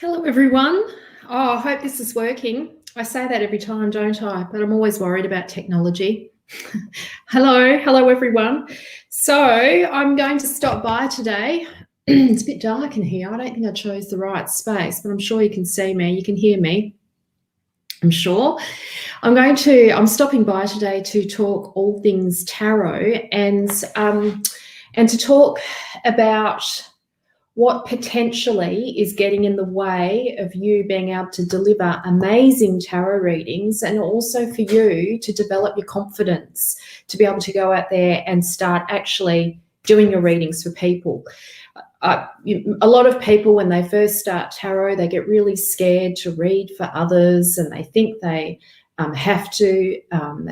Hello, everyone. Oh, I hope this is working. I say that every time, don't I? But I'm always worried about technology. Hello, everyone. So I'm going to stop by today. It's a bit dark in here. I don't think I chose the right space, but I'm sure you can see me. You can hear me, I'm sure. I'm stopping by today to talk all things tarot and to talk about what potentially is getting in the way of you being able to deliver amazing tarot readings, and also for you to develop your confidence to be able to go out there and start actually doing your readings for people. A lot of people, when they first start tarot, they get really scared to read for others, and they think they have to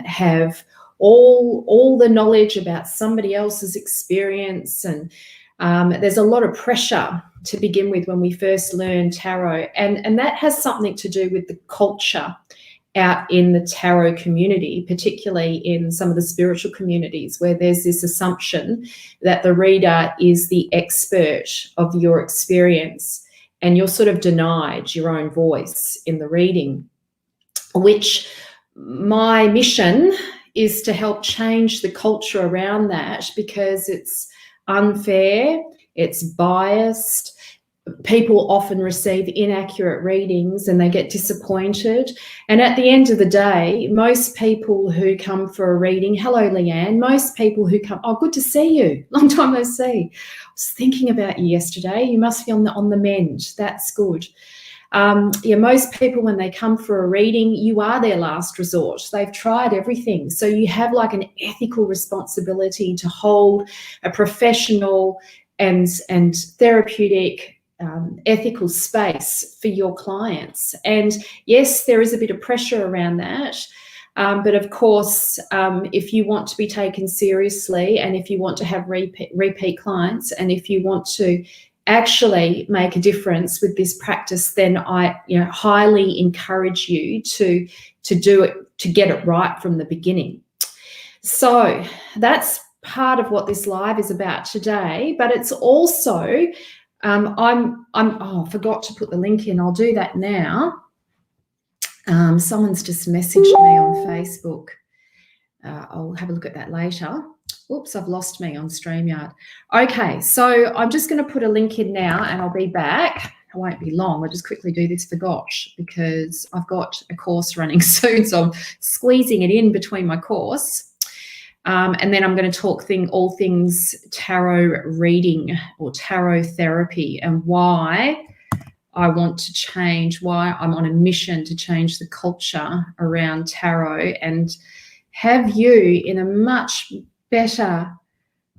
have all the knowledge about somebody else's experience, and there's a lot of pressure to begin with when we first learn tarot, and that has something to do with the culture out in the tarot community, particularly in some of the spiritual communities, where there's this assumption that the reader is the expert of your experience and you're sort of denied your own voice in the reading, which my mission is to help change the culture around that, because it's unfair, it's biased. People often receive inaccurate readings and they get disappointed. And at the end of the day, most people who come for a reading, hello, Leanne, most people who come, oh, good to see you, long time no see. I was thinking about you yesterday. You must be on the mend. That's good. Most people, when they come for a reading, you are their last resort. They've tried everything. So you have like an ethical responsibility to hold a professional and therapeutic ethical space for your clients. And yes, there is a bit of pressure around that. But of course, if you want to be taken seriously, and if you want to have repeat clients, and if you want to actually make a difference with this practice, then I highly encourage you to do it, to get it right from the beginning. So that's part of what this live is about today, but it's also I forgot to put the link in. I'll do that now. Someone's just messaged me on Facebook. I'll have a look at that later. Oops, I've lost me on StreamYard. Okay, so I'm just going to put a link in now and I'll be back. It won't be long. I'll just quickly do this for Gosh, because I've got a course running soon, so I'm squeezing it in between my course. And then I'm going to talk all things tarot reading or tarot therapy, and why I want to change, why I'm on a mission to change the culture around tarot and have you in a much better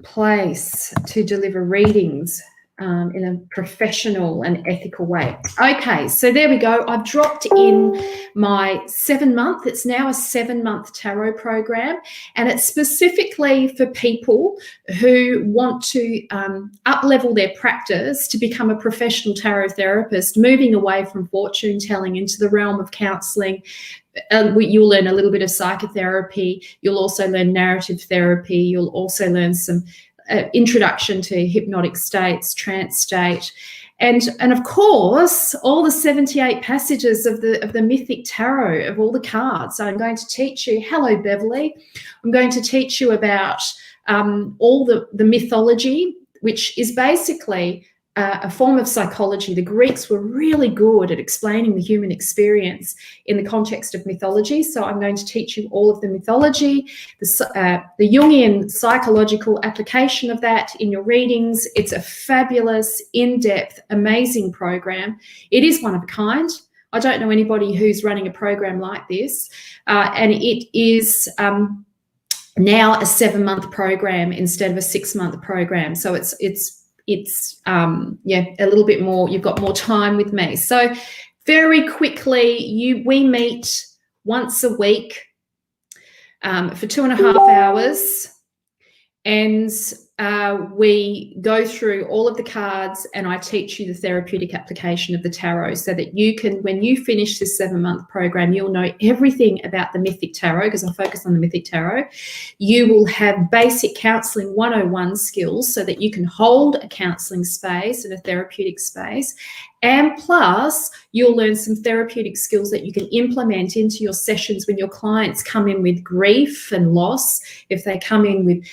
place to deliver readings in a professional and ethical way. Okay, so there we go. I've dropped in my 7-month, it's now a 7-month tarot program, and it's specifically for people who want to up-level their practice to become a professional tarot therapist, moving away from fortune telling into the realm of counselling. You'll learn a little bit of psychotherapy. You'll also learn narrative therapy. You'll also learn some introduction to hypnotic states, trance state, and of course all the 78 passages of the mythic tarot, of all the cards. So I'm going to teach you. Hello, Beverly. I'm going to teach you about all the mythology, which is basically a form of psychology. The Greeks were really good at explaining the human experience in the context of mythology. So I'm going to teach you all of the mythology, the Jungian psychological application of that in your readings. It's a fabulous, in-depth, amazing program. It is one of a kind. I don't know anybody who's running a program like this. And it is now a 7-month program instead of a 6-month program. So it's a little bit more, you've got more time with me. So very quickly, we meet once a week for 2.5 hours, and we go through all of the cards, and I teach you the therapeutic application of the tarot, so that you can, when you finish this 7-month program, you'll know everything about the mythic tarot, because I focus on the mythic tarot. You will have basic counselling 101 skills, so that you can hold a counselling space and a therapeutic space, And plus, you'll learn some therapeutic skills that you can implement into your sessions when your clients come in with grief and loss, if they come in with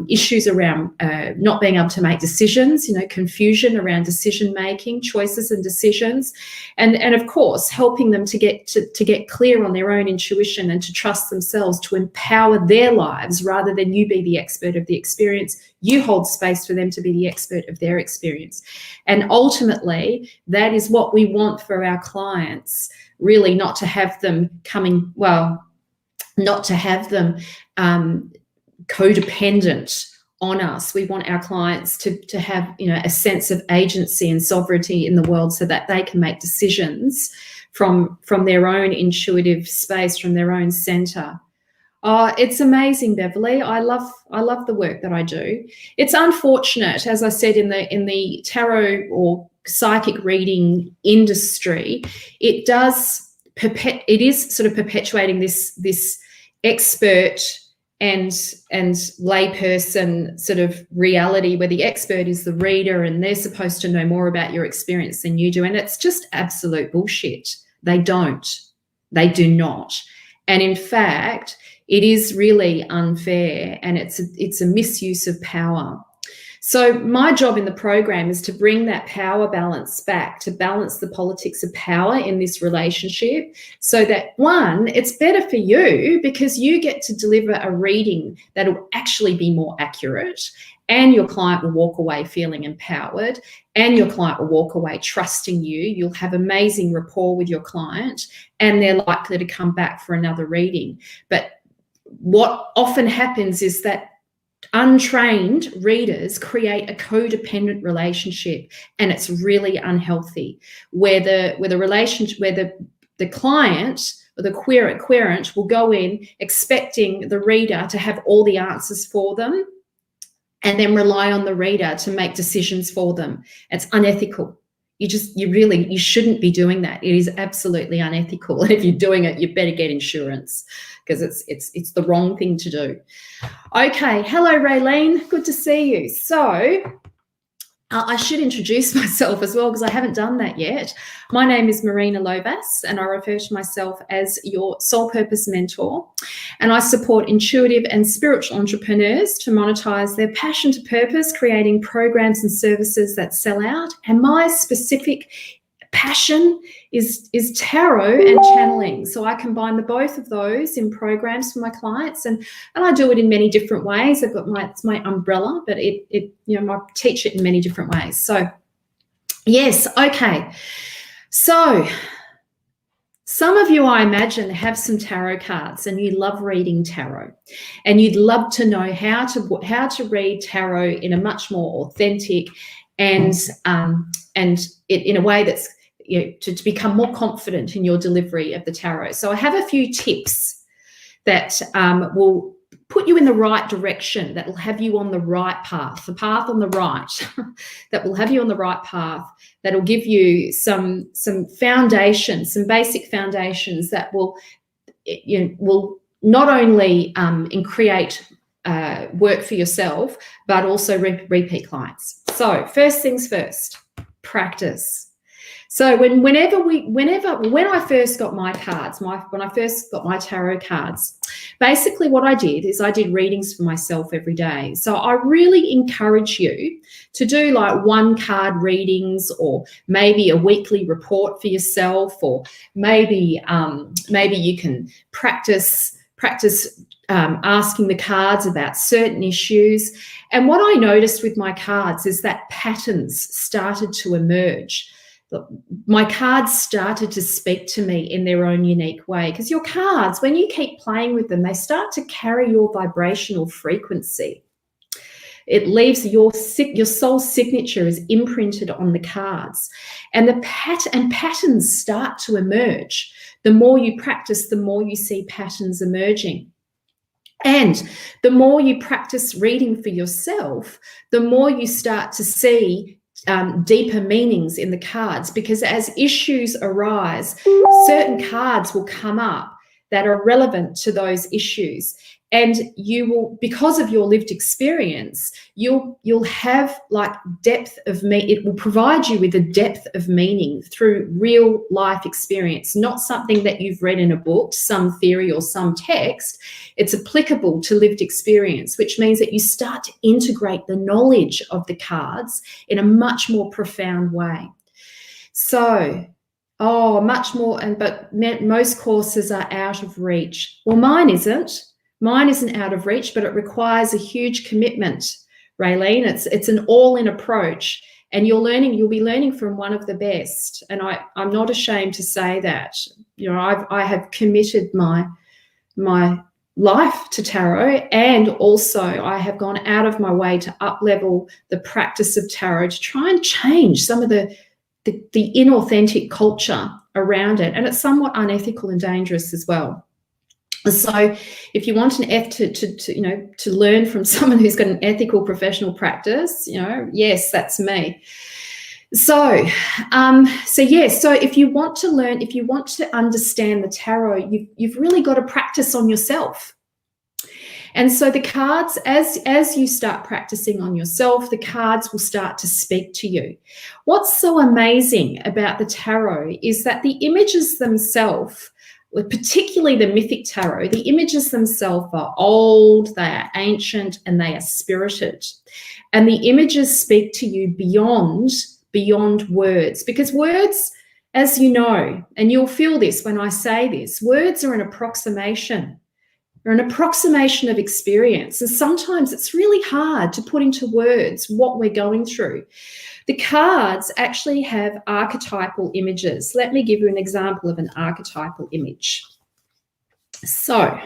issues around not being able to make decisions, confusion around decision making, choices and decisions, and of course, helping them to get clear on their own intuition and to trust themselves, to empower their lives rather than you be the expert of the experience. You hold space for them to be the expert of their experience. And ultimately, that is what we want for our clients, really, not to have them codependent on us. We want our clients to have, a sense of agency and sovereignty in the world so that they can make decisions from their own intuitive space, from their own center. Oh, it's amazing, Beverly. I love the work that I do. It's unfortunate, as I said, in the tarot or psychic reading industry, it is sort of perpetuating this expert and layperson sort of reality where the expert is the reader and they're supposed to know more about your experience than you do. And it's just absolute bullshit. They don't. They do not. And in fact, it is really unfair, and it's a misuse of power. So my job in the program is to bring that power balance back, to balance the politics of power in this relationship, so that, one, it's better for you because you get to deliver a reading that will actually be more accurate, and your client will walk away feeling empowered, and your client will walk away trusting you. You'll have amazing rapport with your client, and they're likely to come back for another reading. But what often happens is that untrained readers create a codependent relationship, and it's really unhealthy, where the client or the querent will go in expecting the reader to have all the answers for them and then rely on the reader to make decisions for them. It's unethical. You shouldn't be doing that. It is absolutely unethical. And if you're doing it, you better get insurance, because it's the wrong thing to do. Okay, hello Raylene, good to see you. So I should introduce myself as well, because I haven't done that yet. My name is Marina Lovas, and I refer to myself as your soul purpose mentor. And I support intuitive and spiritual entrepreneurs to monetize their passion to purpose, creating programs and services that sell out. And my specific passion is tarot and channeling. So I combine the both of those in programs for my clients, and I do it in many different ways. I've got it's my umbrella, but I teach it in many different ways. So yes, okay. So some of you, I imagine, have some tarot cards and you love reading tarot, and you'd love to know how to read tarot in a much more authentic and in a way that's, to become more confident in your delivery of the tarot. So I have a few tips that will put you in the right direction, that will have you on the right path, the path on the right, that will have you on the right path, that will give you some foundations, some basic foundations that will not only create work for yourself, but also repeat clients. So first things first, practice. So when I first got my cards, when I first got my tarot cards, basically what I did is I did readings for myself every day. So I really encourage you to do like 1 card readings, or maybe a weekly report for yourself, or maybe you can practice asking the cards about certain issues. And what I noticed with my cards is that patterns started to emerge. My cards started to speak to me in their own unique way, because your cards, when you keep playing with them, they start to carry your vibrational frequency. It leaves your soul signature is imprinted on the cards, and patterns start to emerge. The more you practice, the more you see patterns emerging. And the more you practice reading for yourself, the more you start to see deeper meanings in the cards, because as issues arise, certain cards will come up that are relevant to those issues. And you will, because of your lived experience, you'll have like depth of it will provide you with a depth of meaning through real life experience, not something that you've read in a book, some theory or some text. It's applicable to lived experience, which means that you start to integrate the knowledge of the cards in a much more profound way. So, much more, but most courses are out of reach. Well, mine isn't. Mine isn't out of reach, but it requires a huge commitment, Raylene. It's an all-in approach, and you'll be learning from one of the best. And I'm not ashamed to say that. You know, I have committed my life to tarot, and also I have gone out of my way to up-level the practice of tarot to try and change some of the inauthentic culture around it, and it's somewhat unethical and dangerous as well. So if you want to learn from someone who's got an ethical professional practice, yes, that's me. So if you want to learn, if you want to understand the tarot, you've really got to practice on yourself. And so the cards, as you start practicing on yourself, the cards will start to speak to you. What's so amazing about the tarot is that the images themselves, particularly the mythic tarot, the images themselves are old, they are ancient, and they are spirited. And the images speak to you beyond words, because words, as you know, and you'll feel this when I say this, words are an approximation. They're an approximation of experience. And sometimes it's really hard to put into words what we're going through. The cards actually have archetypal images. Let me give you an example of an archetypal image. So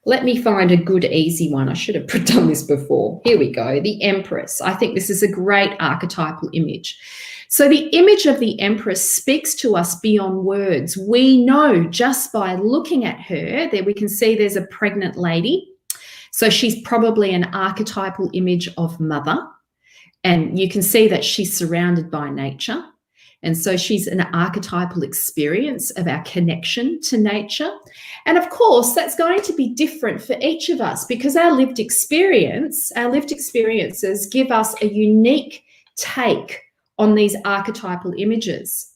let me find a good, easy one. I should have done this before. Here we go. The Empress. I think this is a great archetypal image. So the image of the Empress speaks to us beyond words. We know just by looking at her, there we can see there's a pregnant lady. So she's probably an archetypal image of mother. And you can see that she's surrounded by nature. And so she's an archetypal experience of our connection to nature. And of course, that's going to be different for each of us, because our lived experiences give us a unique take on these archetypal images.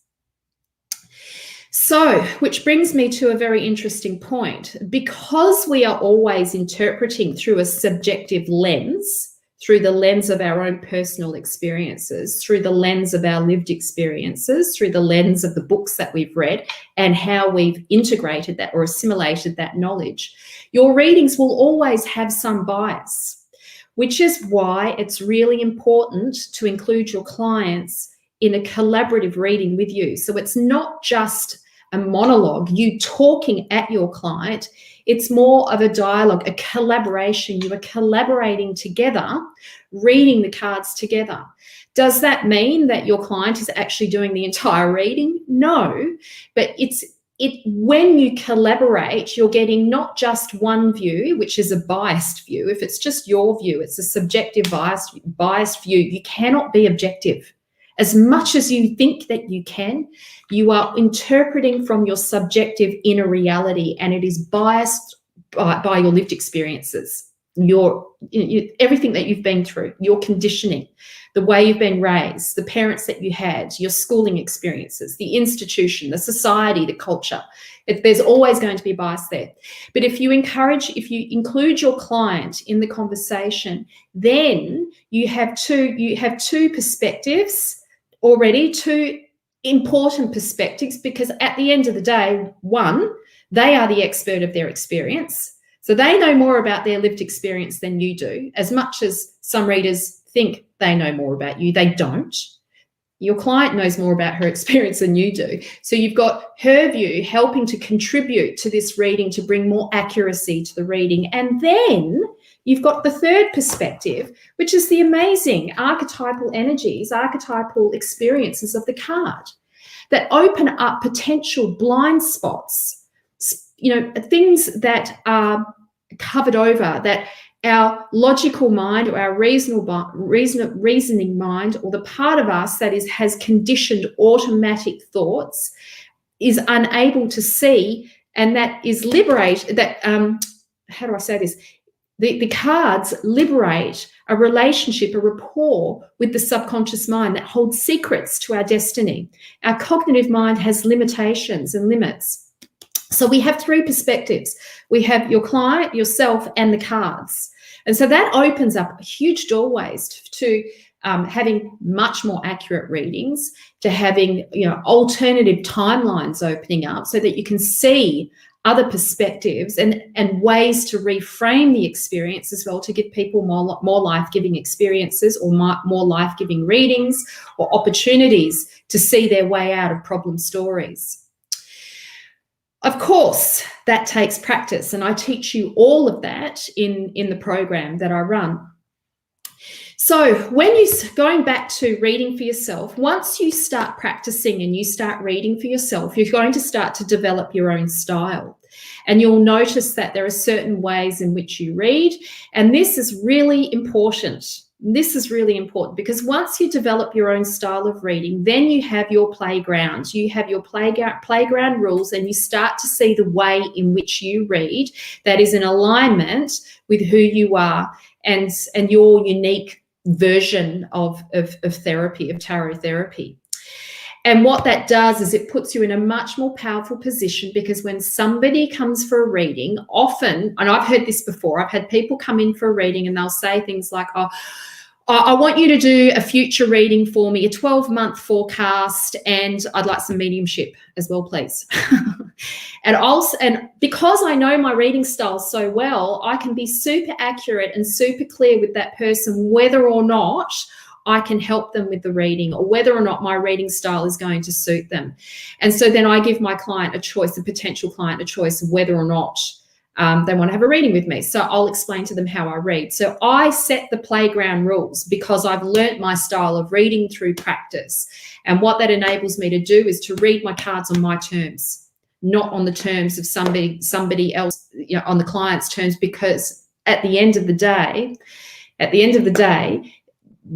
So, which brings me to a very interesting point. Because we are always interpreting through a subjective lens, through the lens of our own personal experiences, through the lens of our lived experiences, through the lens of the books that we've read and how we've integrated that or assimilated that knowledge, your readings will always have some bias, which is why it's really important to include your clients in a collaborative reading with you. So it's not just a monologue, you talking at your client. It's more of a dialogue, a collaboration. You are collaborating together, reading the cards together. Does that mean that your client is actually doing the entire reading? No, but when you collaborate, you're getting not just one view, which is a biased view. If it's just your view, it's a subjective biased view. You cannot be objective. As much as you think that you can, you are interpreting from your subjective inner reality, and it is biased by your lived experiences, everything that you've been through, your conditioning, the way you've been raised, the parents that you had, your schooling experiences, the institution, the society, the culture. There's always going to be bias there. But if you include your client in the conversation, then you have two perspectives already, two important perspectives, because at the end of the day, one, they are the expert of their experience. So they know more about their lived experience than you do. As much as some readers think they know more about you, they don't. Your client knows more about her experience than you do. So you've got her view helping to contribute to this reading, to bring more accuracy to the reading. And then you've got the third perspective, which is the amazing archetypal energies, archetypal experiences of the card that open up potential blind spots, things that are covered over, that our logical mind or our reasoning mind, or the part of us that has conditioned automatic thoughts, is unable to see, and that is liberated, how do I say this? The cards liberate a relationship, a rapport with the subconscious mind that holds secrets to our destiny. Our cognitive mind has limitations and limits. So we have three perspectives. We have your client, yourself, and the cards. And so that opens up huge doorways to having much more accurate readings, to having alternative timelines opening up so that you can see other perspectives and ways to reframe the experience as well, to give people more life-giving experiences or more life-giving readings or opportunities to see their way out of problem stories. Of course, that takes practice, and I teach you all of that in the program that I run. So when going back to reading for yourself, once you start practicing and you start reading for yourself, you're going to start to develop your own style. And you'll notice that there are certain ways in which you read. And this is really important. This is really important because once you develop your own style of reading, then you have your playground. You have your playground rules, and you start to see the way in which you read that is in alignment with who you are and your unique version of therapy, of tarot therapy. And what that does is it puts you in a much more powerful position, because when somebody comes for a reading, often, and I've heard this before, I've had people come in for a reading and they'll say things like, oh, I want you to do a future reading for me, a 12-month forecast, and I'd like some mediumship as well, please. And because I know my reading style so well, I can be super accurate and super clear with that person whether or not I can help them with the reading or whether or not my reading style is going to suit them. And so then I give my client a choice, a potential client a choice of whether or not they want to have a reading with me. So I'll explain to them how I read. So I set the playground rules because I've learnt my style of reading through practice. And what that enables me to do is to read my cards on my terms, not on the terms of somebody else, on the client's terms, because at the end of the day,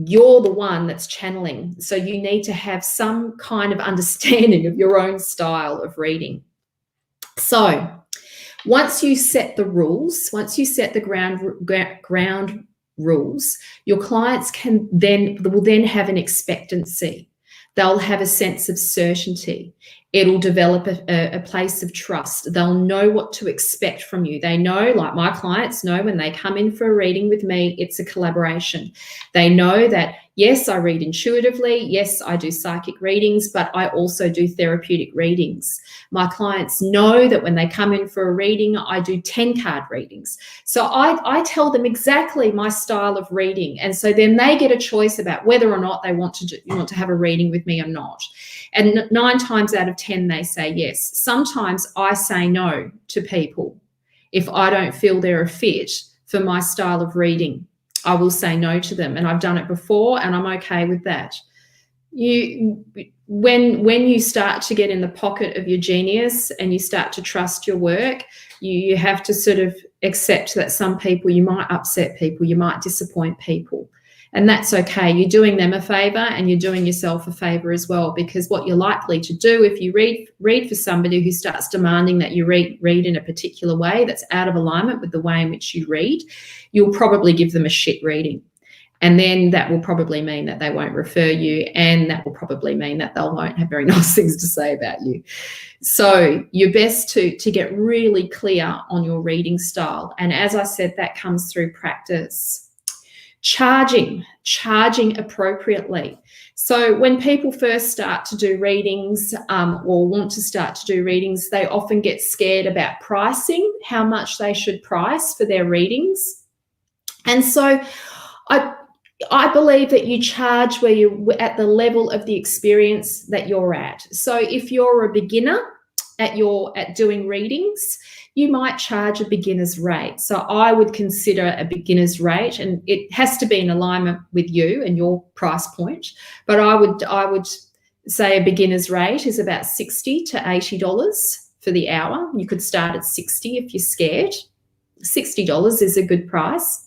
you're the one that's channeling. So you need to have some kind of understanding of your own style of reading. So once you set the rules, once you set the ground rules, your clients will then have an expectancy. They'll have a sense of certainty. It'll develop a place of trust. They'll know what to expect from you. They know, like my clients know, when they come in for a reading with me, it's a collaboration. They know that, yes, I read intuitively. Yes, I do psychic readings, but I also do therapeutic readings. My clients know that when they come in for a reading, I do 10-card readings. So I tell them exactly my style of reading. And so then they get a choice about whether or not they want to have a reading with me or not. And 9 times out of 10, they say yes. Sometimes I say no to people if I don't feel they're a fit for my style of reading. I will say no to them, and I've done it before, and I'm okay with that. When you start to get in the pocket of your genius and you start to trust your work, you have to sort of accept that some people, you might upset people, you might disappoint people. And that's okay. You're doing them a favor and you're doing yourself a favor as well, because what you're likely to do if you read for somebody who starts demanding that you read in a particular way that's out of alignment with the way in which you read, you'll probably give them a shit reading. And then that will probably mean that they won't refer you, and that will probably mean that they won't have very nice things to say about you. So you're best to get really clear on your reading style. And as I said, that comes through practice. Charging appropriately. So when people first start to do readings or want to start to do readings, they often get scared about pricing, how much they should price for their readings. And so I believe that you charge where you're at the level of the experience that you're at. So if you're a beginner at doing readings, you might charge a beginner's rate. So I would consider a beginner's rate, and it has to be in alignment with you and your price point. But I would say a beginner's rate is about $60 to $80 for the hour. You could start at $60 if you're scared. $60 is a good price.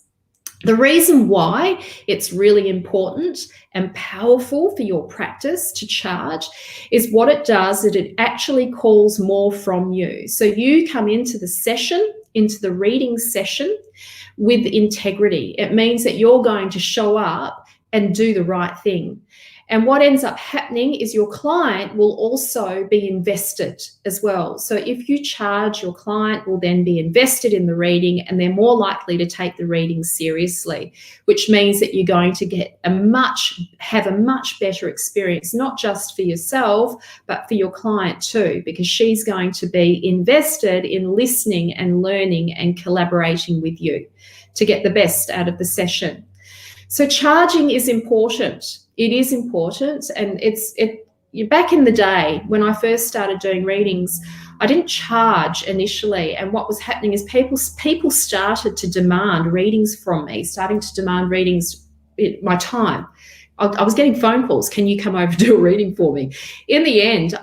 The reason why it's really important and powerful for your practice to charge is what it does, that it actually calls more from you. So you come into the session into the reading session with integrity. It means that you're going to show up and do the right thing. And what ends up happening is your client will also be invested as well. So if you charge, your client will then be invested in the reading, and they're more likely to take the reading seriously, which means that you're going to have a much better experience, not just for yourself, but for your client too, because she's going to be invested in listening and learning and collaborating with you to get the best out of the session. So charging is important. It is important, and back in the day when I first started doing readings, I didn't charge initially, and what was happening is people started to demand readings from me, starting to demand readings, my time. I was getting phone calls, can you come over and do a reading for me? In the end,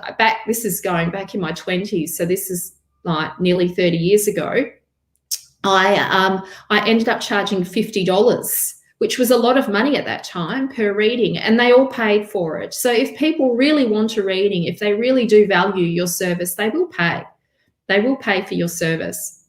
this is going back in my 20s, so this is like nearly 30 years ago, I ended up charging $50, which was a lot of money at that time per reading, and they all paid for it. So if people really want a reading, if they really do value your service, they will pay. They will pay for your service.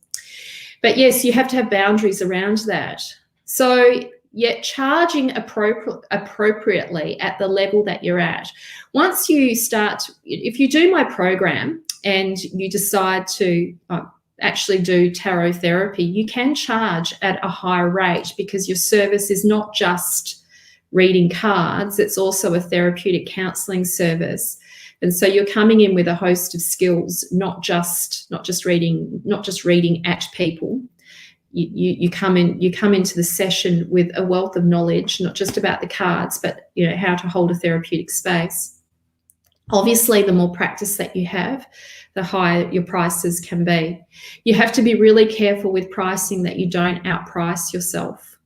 But yes, you have to have boundaries around that. So yet charging appropriately at the level that you're at. Once you start, if you do my program and you decide to actually do tarot therapy, you can charge at a higher rate, because your service is not just reading cards, it's also a therapeutic counselling service. And so you're coming in with a host of skills, not just reading at people. You come into the session with a wealth of knowledge, not just about the cards, but how to hold a therapeutic space. Obviously, the more practice that you have, the higher your prices can be. You have to be really careful with pricing that you don't outprice yourself.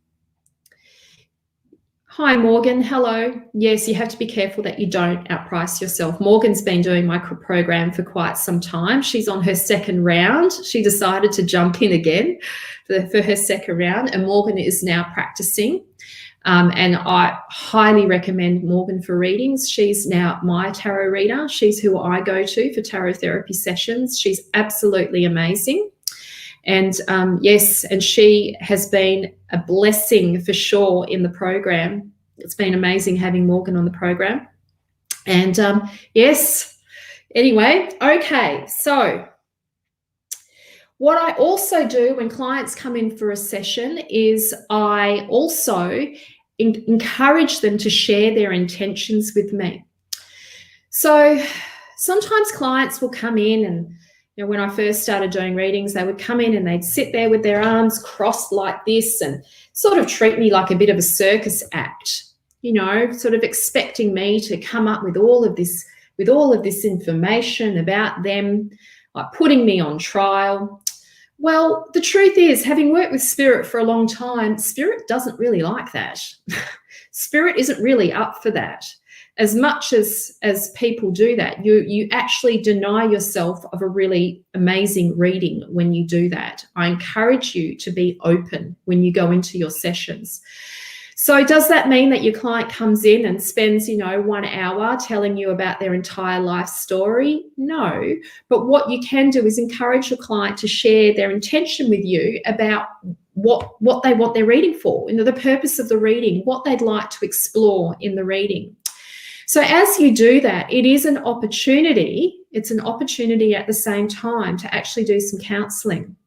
Hi, Morgan. Hello. Yes, you have to be careful that you don't outprice yourself. Morgan's been doing my program for quite some time. She's on her second round. She decided to jump in again for her second round, and Morgan is now practicing. And I highly recommend Morgan for readings. She's now my tarot reader. She's who I go to for tarot therapy sessions. She's absolutely amazing. And yes, and she has been a blessing for sure in the program. It's been amazing having Morgan on the program. And yes, anyway, okay, so what I also do when clients come in for a session is I also encourage them to share their intentions with me. So sometimes clients will come in, and when I first started doing readings, they would come in and they'd sit there with their arms crossed like this and sort of treat me like a bit of a circus act, sort of expecting me to come up with all of this information about them, like putting me on trial. Well, the truth is, having worked with Spirit for a long time, Spirit doesn't really like that. Spirit isn't really up for that. As much as people do that, you actually deny yourself of a really amazing reading when you do that. I encourage you to be open when you go into your sessions. So does that mean that your client comes in and spends, 1 hour telling you about their entire life story? No. But what you can do is encourage your client to share their intention with you about what they want their reading for, the purpose of the reading, what they'd like to explore in the reading. So as you do that, it is an opportunity. It's an opportunity at the same time to actually do some counselling.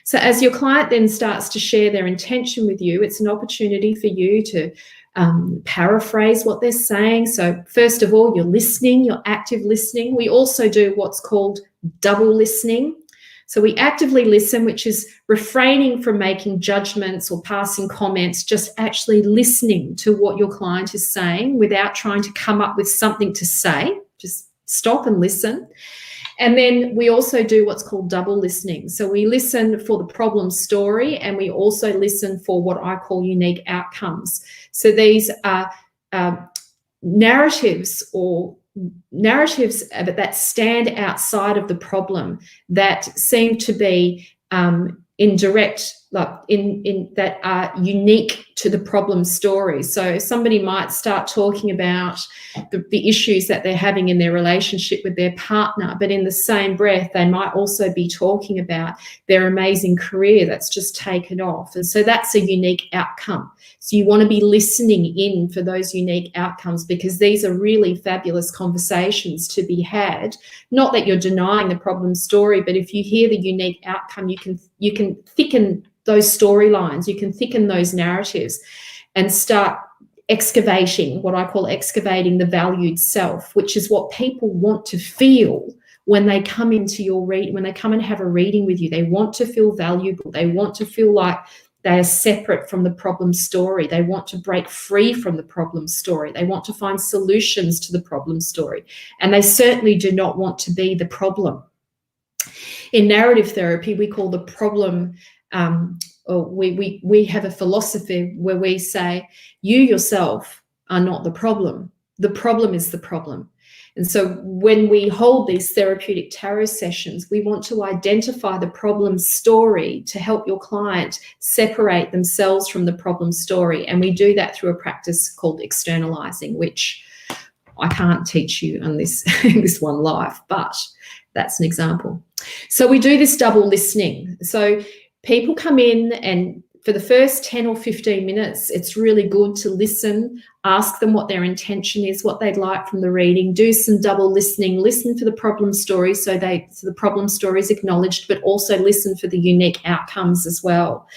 So as your client then starts to share their intention with you, it's an opportunity for you to paraphrase what they're saying. So first of all, you're listening, you're active listening. We also do what's called double listening. So we actively listen, which is refraining from making judgments or passing comments, just actually listening to what your client is saying without trying to come up with something to say. Just stop and listen. And then we also do what's called double listening. So we listen for the problem story, and we also listen for what I call unique outcomes. So these are narratives that stand outside of the problem, that seem to be in direct like in that are unique to the problem story. So somebody might start talking about the issues that they're having in their relationship with their partner, but in the same breath, they might also be talking about their amazing career that's just taken off. And so that's a unique outcome. So you want to be listening in for those unique outcomes, because these are really fabulous conversations to be had. Not that you're denying the problem story, but if you hear the unique outcome, you can thicken those storylines, you can thicken those narratives and start excavating, what I call excavating the valued self, which is what people want to feel when they come into your when they come and have a reading with you. They want to feel valuable. They want to feel like they are separate from the problem story. They want to break free from the problem story. They want to find solutions to the problem story. And they certainly do not want to be the problem. In narrative therapy, we call the problem, we have a philosophy where we say, you yourself are not the problem. The problem is the problem. And so when we hold these therapeutic tarot sessions, we want to identify the problem story to help your client separate themselves from the problem story. And we do that through a practice called externalizing, which I can't teach you on this, this one live, but that's an example. So we do this double listening. So people come in, and for the first 10 or 15 minutes, it's really good to listen, ask them what their intention is, what they'd like from the reading, do some double listening, listen for the problem story so the problem story is acknowledged, but also listen for the unique outcomes as well.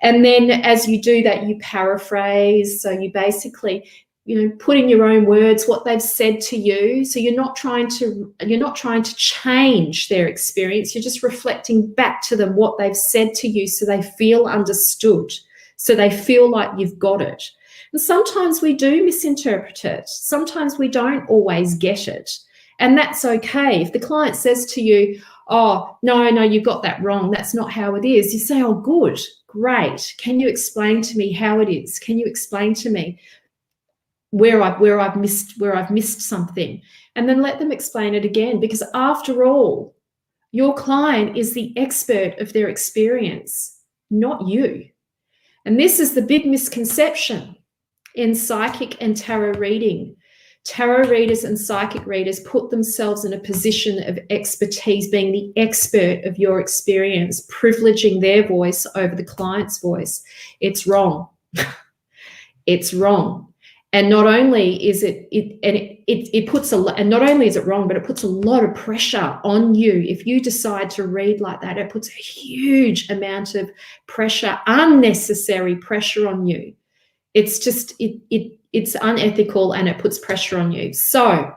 And then as you do that, you paraphrase. So you basically, put in your own words what they've said to you. So you're not trying to change their experience. You're just reflecting back to them what they've said to you, so they feel understood, so they feel like you've got it. And sometimes we do misinterpret it. Sometimes we don't always get it. And that's okay. If the client says to you, oh, no, you've got that wrong, that's not how it is, you say, oh, good, great. Can you explain to me how it is? Can you explain to me where I've missed something? And then let them explain it again, because after all, your client is the expert of their experience, not you. And this is the big misconception in psychic and tarot reading. Tarot readers and psychic readers put themselves in a position of expertise, being the expert of your experience, privileging their voice over the client's voice. It's wrong. It's wrong. And not only is it puts a lot, and not only is it wrong, but it puts a lot of pressure on you. If you decide to read like that, it puts a huge amount of pressure, unnecessary pressure on you. It's just, it's unethical, and it puts pressure on you. So,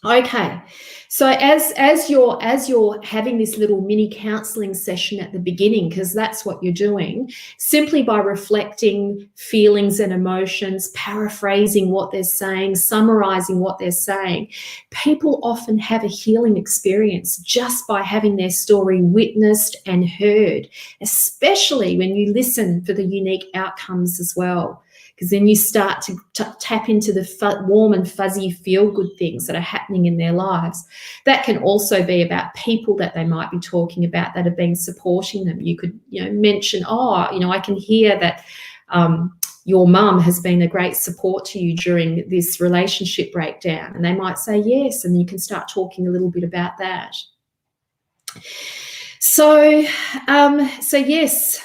okay. So as you're having this little mini counseling session at the beginning, because that's what you're doing, simply by reflecting feelings and emotions, paraphrasing what they're saying, summarizing what they're saying, people often have a healing experience just by having their story witnessed and heard, especially when you listen for the unique outcomes as well. Because then you start to tap into the warm and fuzzy feel-good things that are happening in their lives. That can also be about people that they might be talking about that have been supporting them. You could, mention, I can hear that your mum has been a great support to you during this relationship breakdown. And they might say yes, and you can start talking a little bit about that. So yes.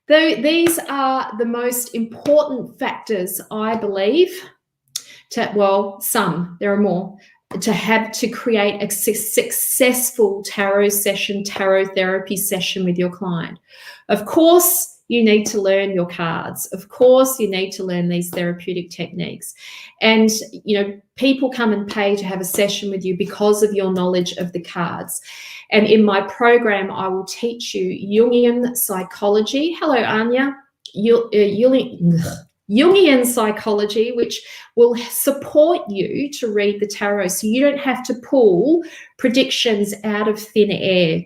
These are the most important factors, I believe, there are more, to create a successful tarot therapy session with your client. Of course, you need to learn your cards. Of course, you need to learn these therapeutic techniques. And, people come and pay to have a session with you because of your knowledge of the cards. And in my program, I will teach you Jungian psychology. Hello, Anya. Jungian psychology, which will support you to read the tarot, so you don't have to pull predictions out of thin air,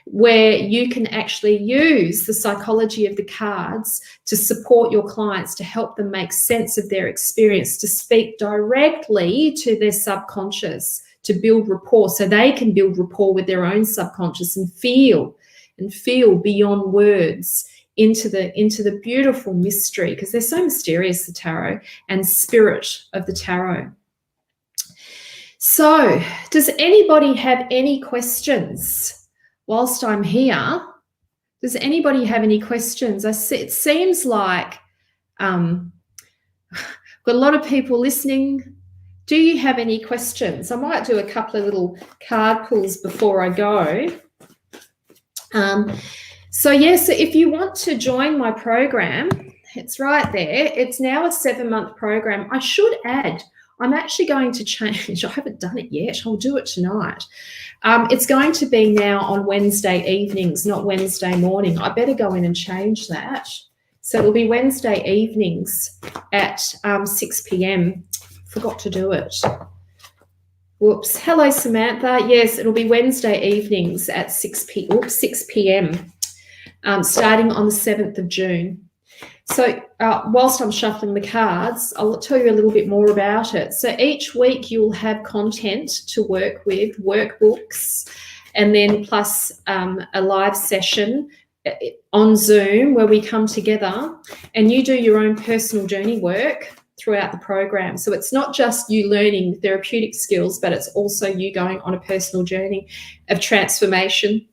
where you can actually use the psychology of the cards to support your clients, to help them make sense of their experience, to speak directly to their subconscious, to build rapport, so they can build rapport with their own subconscious and feel and feel beyond words into the beautiful mystery, because they're so mysterious, the tarot, and spirit of the tarot. So, does anybody have any questions whilst I'm here? Does anybody have any questions? It seems like got a lot of people listening. Do you have any questions? I might do a couple of little card pulls before I go. So if you want to join my program, it's right there. It's now a 7-month program. I should add, I'm actually going to change. I haven't done it yet. I'll do it tonight. It's going to be now on Wednesday evenings, not Wednesday morning. I better go in and change that. So it'll be Wednesday evenings at 6 p.m. Forgot to do it. Whoops. Hello, Samantha. Yes, it'll be Wednesday evenings at 6 p.m. Starting on the 7th of June. So whilst I'm shuffling the cards, I'll tell you a little bit more about it. So each week you'll have content to work with, workbooks, and then plus a live session on Zoom where we come together and you do your own personal journey work throughout the program. So it's not just you learning therapeutic skills, but it's also you going on a personal journey of transformation.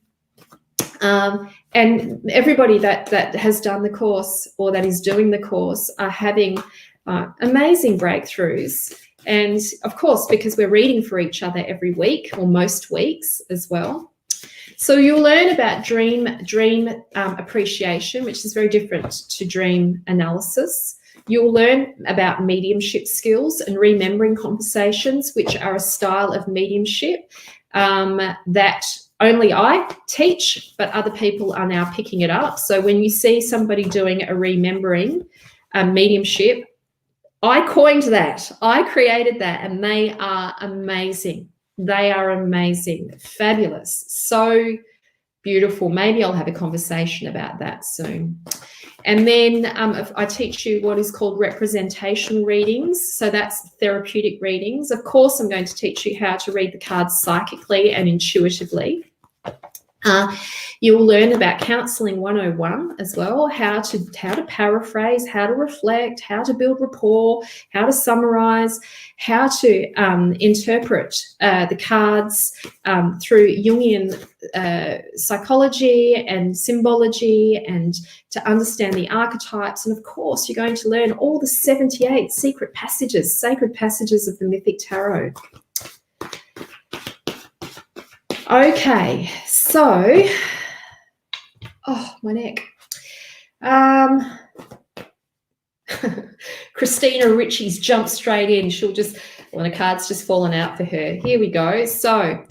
And everybody that has done the course or that is doing the course are having amazing breakthroughs. And of course, because we're reading for each other every week or most weeks as well. So you'll learn about dream appreciation, which is very different to dream analysis. You'll learn about mediumship skills and remembering conversations, which are a style of mediumship that only I teach, but other people are now picking it up. So when you see somebody doing a remembering mediumship, I coined that. I created that, and they are amazing. They are amazing, fabulous, so beautiful. Maybe I'll have a conversation about that soon. And then I teach you what is called representational readings. So that's therapeutic readings. Of course, I'm going to teach you how to read the cards psychically and intuitively. You'll learn about Counselling 101 as well, how to paraphrase, how to reflect, how to build rapport, how to summarize, how to interpret the cards through Jungian psychology and symbology, and to understand the archetypes. And of course, you're going to learn all the 78 sacred passages of the Mythic Tarot. Okay, so, oh, my neck. Christina Ritchie's jumped straight in. She'll just, well, the card's just fallen out for her. Here we go. So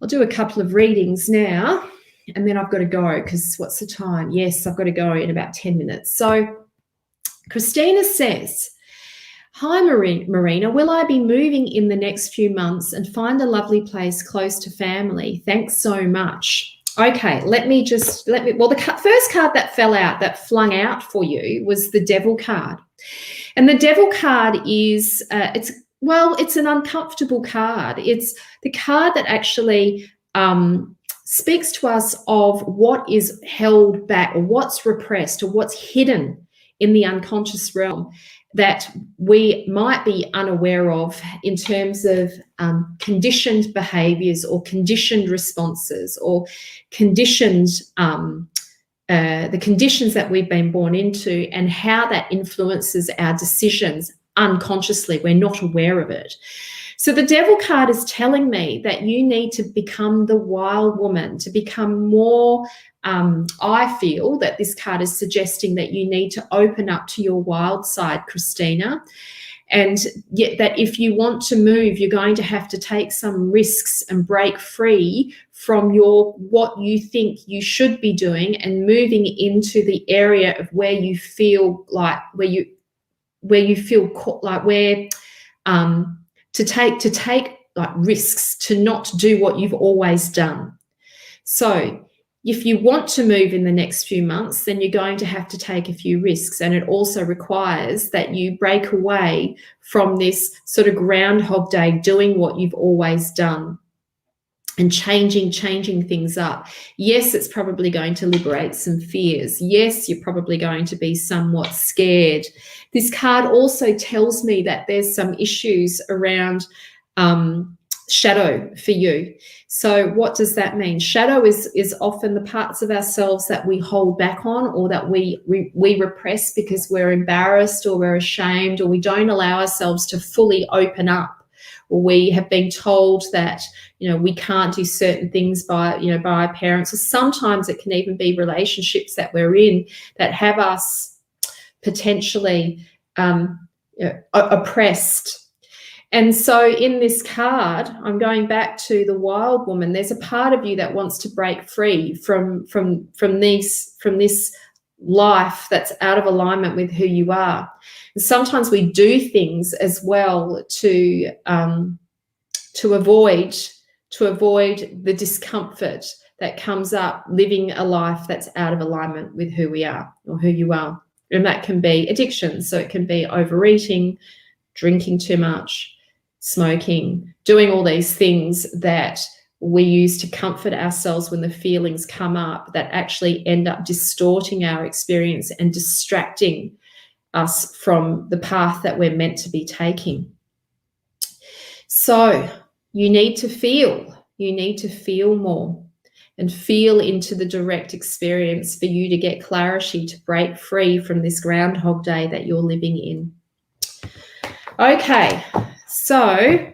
I'll do a couple of readings now, and then I've got to go because what's the time? Yes, I've got to go in about 10 minutes. So Christina says, hi, Marina. Will I be moving in the next few months and find a lovely place close to family? Thanks so much. Okay, well, the first card that fell out, that flung out for you, was the Devil card. And the Devil card is, it's an uncomfortable card. It's the card that actually speaks to us of what is held back or what's repressed or what's hidden in the unconscious realm that we might be unaware of in terms of conditioned behaviours or conditioned responses or conditioned the conditions that we've been born into, and how that influences our decisions unconsciously. We're not aware of it. So the Devil card is telling me that you need to become the wild woman, to become more, I feel that this card is suggesting that you need to open up to your wild side, Christina, and yet that if you want to move, you're going to have to take some risks and break free from what you think you should be doing and moving into the area of where you feel like to take like risks, to not do what you've always done. So if you want to move in the next few months, then you're going to have to take a few risks, and it also requires that you break away from this sort of Groundhog Day doing what you've always done. and changing things up. Yes, it's probably going to liberate some fears. Yes, you're probably going to be somewhat scared. This card also tells me that there's some issues around shadow for you. So what does that mean? Shadow is often the parts of ourselves that we hold back on, or that we repress because we're embarrassed or we're ashamed, or we don't allow ourselves to fully open up. Or we have been told that, you know, we can't do certain things by our parents. Or sometimes it can even be relationships that we're in that have us potentially oppressed. And so in this card, I'm going back to the wild woman. There's a part of you that wants to break free from this life that's out of alignment with who you are. And sometimes we do things as well to avoid the discomfort that comes up living a life that's out of alignment with who we are or who you are. And that can be addiction. So it can be overeating, drinking too much, smoking, doing all these things that we use to comfort ourselves when the feelings come up that actually end up distorting our experience and distracting us from the path that we're meant to be taking. So you need to feel more and feel into the direct experience for you to get clarity, to break free from this Groundhog Day that you're living in. Okay, so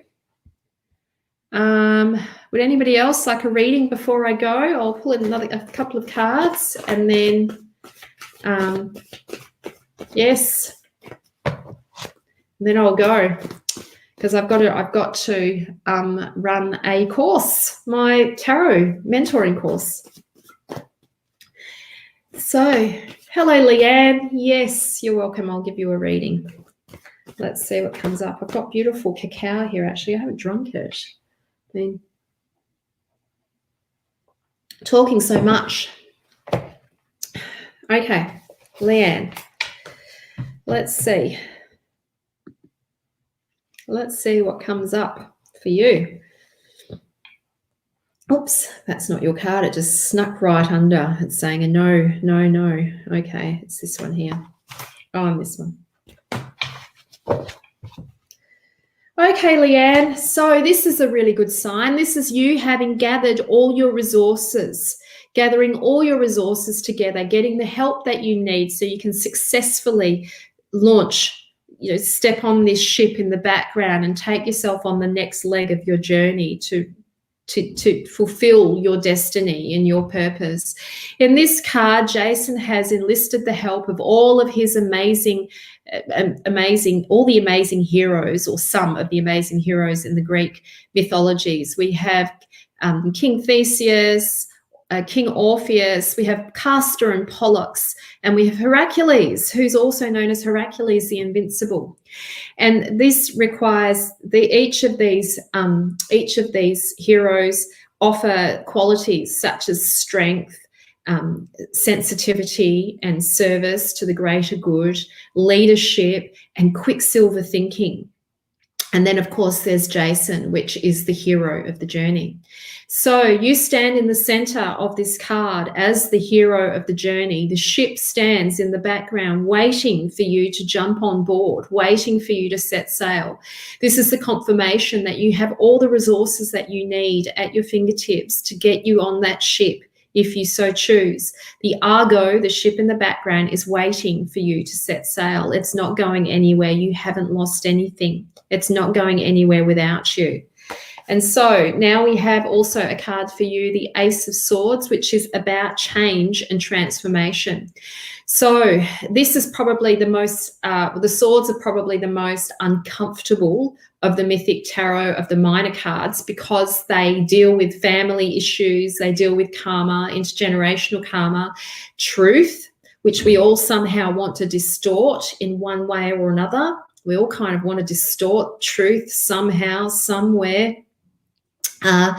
would anybody else like a reading before I go? I'll pull in a couple of cards, and then yes, and then I'll go, because I've got to run a course, my tarot mentoring course. So, hello, Leanne. Yes, you're welcome. I'll give you a reading. Let's see what comes up. I've got beautiful cacao here, actually. I haven't drunk it. I've been talking so much. Okay, Leanne. Let's see. Let's see what comes up for you. Oops, that's not your card. It just snuck right under. It's saying a no, no, no. Okay, it's this one here. Oh, and this one. Okay, Leanne, so this is a really good sign. This is you having gathered all your resources, gathering all your resources together, getting the help that you need so you can successfully launch, step on this ship in the background and take yourself on the next leg of your journey to fulfill your destiny and your purpose. In this card, Jason has enlisted the help of all of his amazing, all the amazing heroes, or some of the amazing heroes in the Greek mythologies. We have King Theseus, King Orpheus, we have Castor and Pollux, and we have Heracles, who's also known as Heracles the Invincible. And this requires each of these heroes offer qualities such as strength, sensitivity and service to the greater good, leadership, and quicksilver thinking. And then, of course, there's Jason, which is the hero of the journey. So you stand in the center of this card as the hero of the journey. The ship stands in the background waiting for you to jump on board, waiting for you to set sail. This is the confirmation that you have all the resources that you need at your fingertips to get you on that ship if you so choose. The Argo, the ship in the background, is waiting for you to set sail. It's not going anywhere. You haven't lost anything. It's not going anywhere without you. And so now we have also a card for you, the Ace of Swords, which is about change and transformation. So this is probably the most, the swords are probably the most uncomfortable of the Mythic Tarot, of the minor cards, because they deal with family issues, they deal with karma, intergenerational karma, truth, which we all somehow want to distort in one way or another. We all kind of want to distort truth somehow, somewhere. And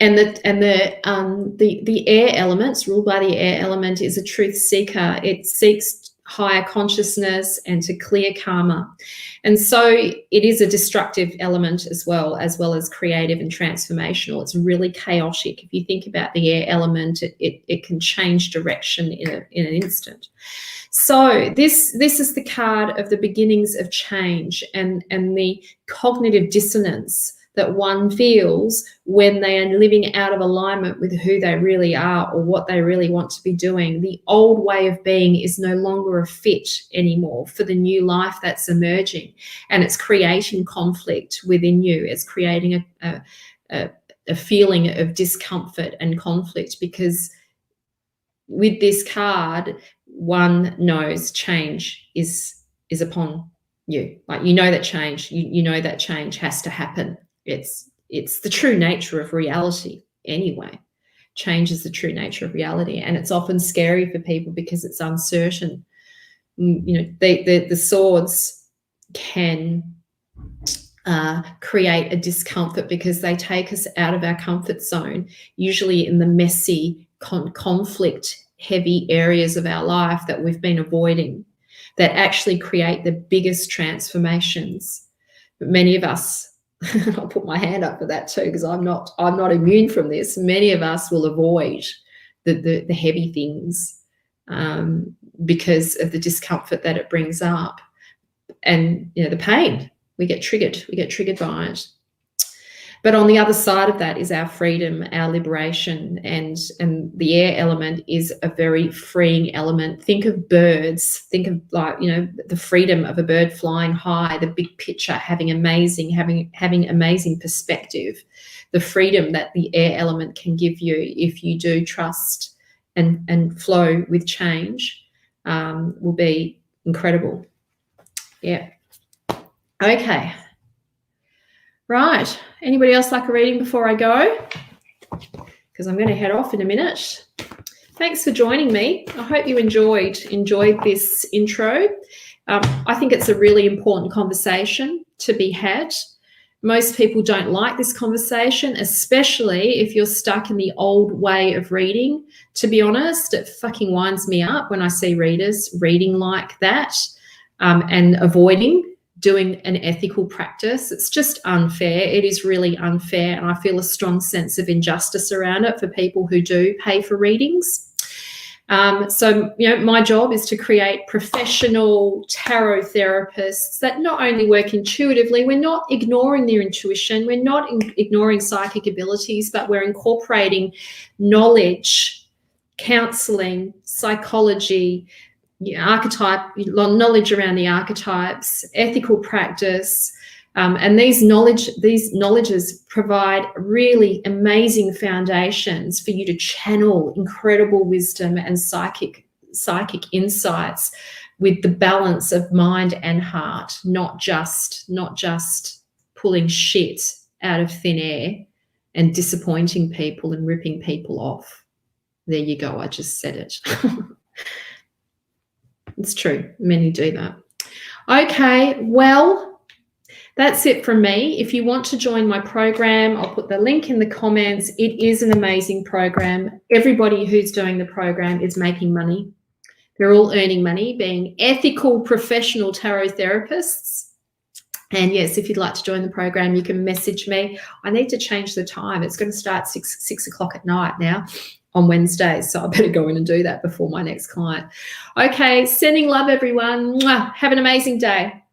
the air elements, ruled by the air element, is a truth seeker. It seeks higher consciousness and to clear karma. And so it is a destructive element as well as creative and transformational. It's really chaotic. If you think about the air element, it can change direction in an instant. So this is the card of the beginnings of change and the cognitive dissonance that one feels when they are living out of alignment with who they really are or what they really want to be doing. The old way of being is no longer a fit anymore for the new life that's emerging, and it's creating conflict within you. It's creating a feeling of discomfort and conflict, because with this card, one knows change is upon you. Like, you know that change, you know that change has to happen. It's the true nature of reality anyway. Change is the true nature of reality, and it's often scary for people because it's uncertain. You know, the swords can create a discomfort because they take us out of our comfort zone, usually in the messy, conflict heavy areas of our life that we've been avoiding, that actually create the biggest transformations. But many of us, and I'll put my hand up for that too, because I'm not immune from this. Many of us will avoid the heavy things because of the discomfort that it brings up, and the pain. We get triggered by it. But on the other side of that is our freedom, our liberation, and the air element is a very freeing element. Think of birds. Think of, like, the freedom of a bird flying high, the big picture, having amazing perspective. The freedom that the air element can give you if you do trust and flow with change will be incredible. Yeah. Okay. Right. Anybody else like a reading before I go? Because I'm going to head off in a minute. Thanks for joining me. I hope you enjoyed this intro. I think it's a really important conversation to be had. Most people don't like this conversation, especially if you're stuck in the old way of reading. To be honest, it fucking winds me up when I see readers reading like that and avoiding doing an ethical practice. It's just unfair. It is really unfair, and I feel a strong sense of injustice around it for people who do pay for readings. So my job is to create professional tarot therapists that not only work intuitively, we're not ignoring their intuition, we're not ignoring psychic abilities, but we're incorporating knowledge, counseling, psychology, archetype, knowledge around the archetypes, ethical practice, and these knowledges provide really amazing foundations for you to channel incredible wisdom and psychic insights with the balance of mind and heart, not just pulling shit out of thin air and disappointing people and ripping people off. There you go, I just said it. It's true. Many do that. Okay, well, that's it from me. If you want to join my program, I'll put the link in the comments. It is an amazing program. Everybody who's doing the program is making money. They're all earning money, being ethical professional tarot therapists. And yes, if you'd like to join the program, you can message me. I need to change the time. It's going to start 6 o'clock at night now on Wednesdays, so I better go in and do that before my next client. Okay, sending love, everyone. Mwah. Have an amazing day.